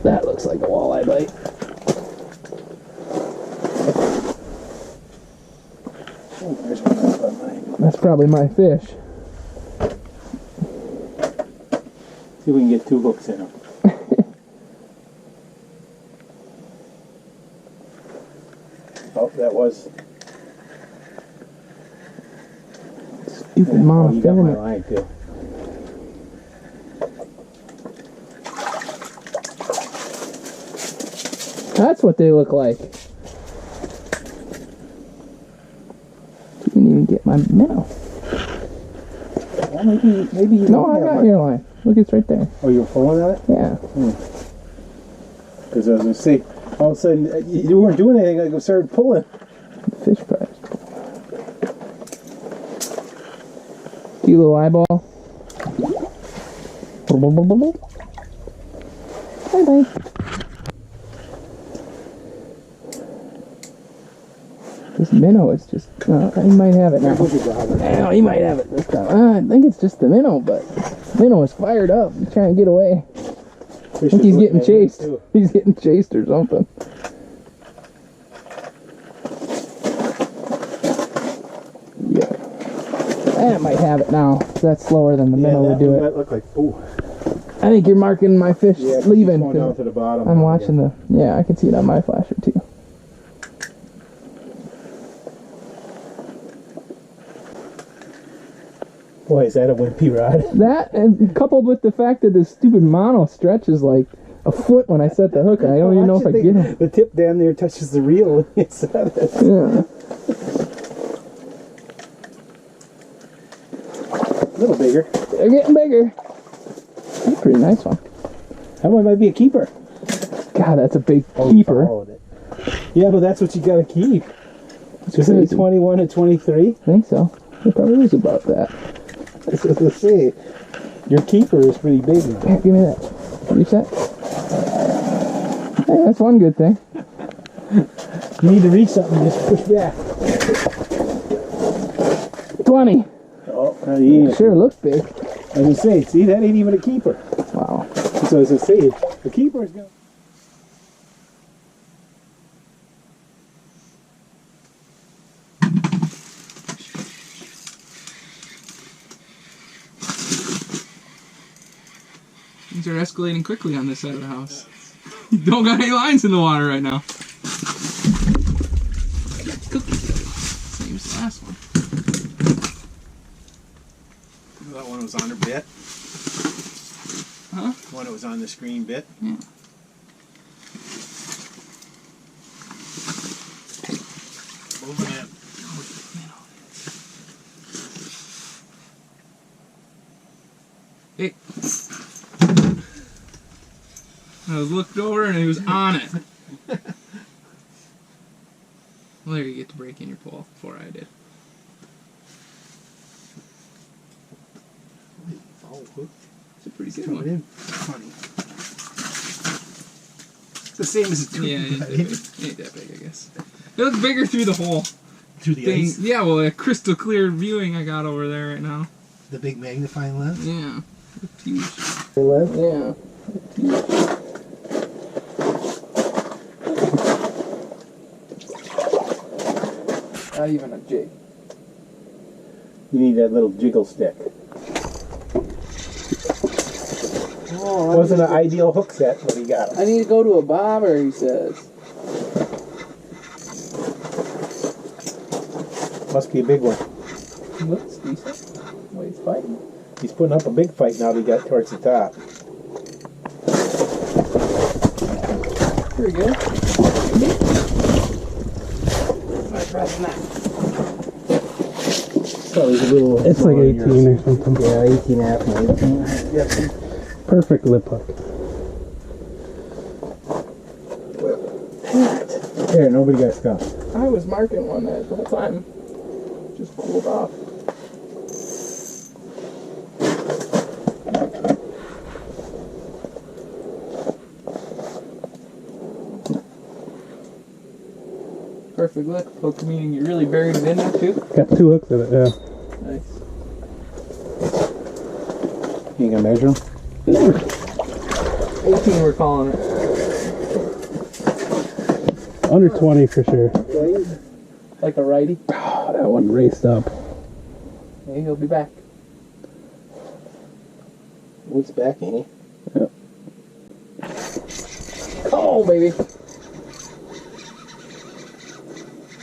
That looks like a walleye bite. Oh, there's one up on mine. That's probably my fish. See if we can get 2 hooks in them. Oh, that was. Stupid You got my monofilament. line too. That's what they look like. Didn't even get my minnow. Well, maybe you No, don't I have got one. your line. Look, it's right there. Oh, you were pulling on it? Yeah. Because I was going to say, all of a sudden, you weren't doing anything, I started pulling. The fish prize. Cute little eyeball. Bye bye. This minnow is just. He might have it now. No, he might have it this time. I think it's just the minnow, but the minnow is fired up. He's trying to get away. I think he's getting chased. He's getting chased or something. Yeah. That might have it now. That's slower than the minnow would do it. That looked like, ooh. I think you're marking my fish leaving. Going down to the bottom. I'm watching the. Yeah, I can see it on my flasher too. Boy, is that a wimpy rod? That, and coupled with the fact that this stupid mono stretches like a foot when I set the hook, I don't even know if I get him. The tip down there touches the reel when you set it. Yeah. A little bigger. They're getting bigger. That's a pretty nice one. That one might be a keeper. God, that's a big keeper. Yeah, but that's what you gotta keep. Isn't it 21 and 23? I think so. It probably is about that. That's what I say. Your keeper is pretty big. Yeah, give me that. Reach that. Hey, that's one good thing. You need to reach something, just push back. 20. Oh, yeah. Sure looks big. I was gonna say, see, that ain't even a keeper. Wow. So as I say, the keeper is going. Things are escalating quickly on this side of the house. Don't got any lines in the water right now. Same as the last one. That one was on her bit. Huh? The one that was on the screen bit. Yeah. Moving it. Hey. I was looked over and he was on it. Well, there you get to break in your pole before I did. Oh, It's a pretty good one. Funny. It's the same as a tube. Yeah, ain't that big, I guess. It looks bigger through the hole. Through the Thing. ice. Yeah, well, a crystal clear viewing I got over there right now. The big magnifying lens. Yeah. It's huge. The Yeah. Not even a jig. You need that little jiggle stick. Oh, Wasn't an ideal hook set, but he got it. I need to go to a bobber, he says. Must be a big one. Looks decent. The way he's fighting. He's putting up a big fight now that he got towards the top. Pretty good. Probably a little. It's like 18 or something. Yeah, 18 and a half, 19. Yep. Perfect lip hook. There, nobody got stuck. I was marking one that whole time. Just cooled off. Perfect hook, meaning you really buried it in there too? Got 2 hooks in it, yeah. Nice. You gonna measure them? 18 we're calling it. Under 20 for sure. Like a righty. Oh, that one raced up. Hey, he'll be back. He's back, ain't he? Yep. Oh, baby.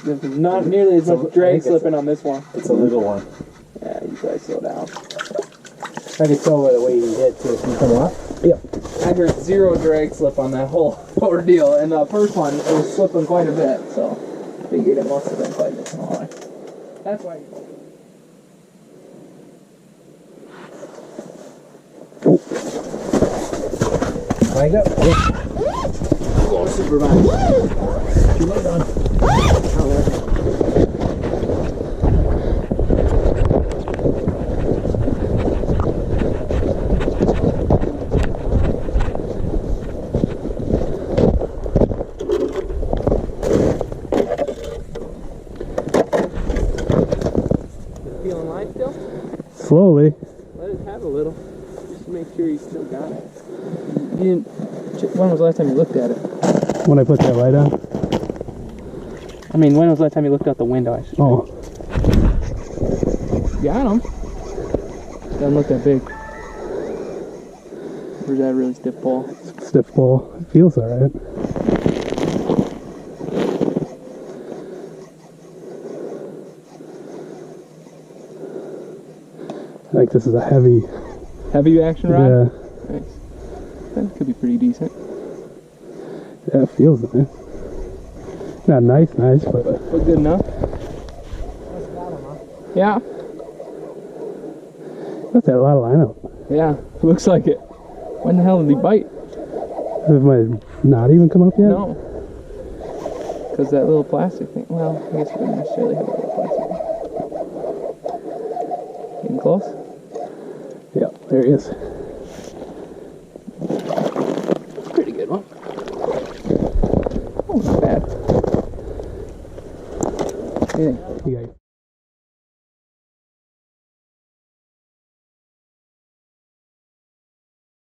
There's not nearly as much drag slipping on this one. It's a little one. Yeah, you guys slow down. I can tell by the way he hit too. Can you come off? Yep. I heard 0 drag slip on that whole ordeal, and the first one it was slipping quite a bit, so figured it must have been quite a bit smaller. That's why. Flag up. Go Superman. Too late on. Feeling light still? Slowly. Let it have a little. Just to make sure you still got it. You didn't. When was the last time you looked at it? When I put that light on. I mean, when was the last time you looked out the window? I should Oh, got him. Doesn't look that big. Or is that a really stiff ball? stiff ball. It feels alright. I think this is a heavy. Heavy action rod? Yeah. Nice. That could be pretty decent. Yeah, it feels nice. Not nice, but But good enough? Yeah. that's a lot of lineup. Yeah. Looks like it. When the hell did he bite? It might not even come up yet. No. Because that little plastic thing. Well, I guess we didn't necessarily have a little plastic. Getting close? Yeah, there he is. Pretty good one. Oh, not bad. Anything? You got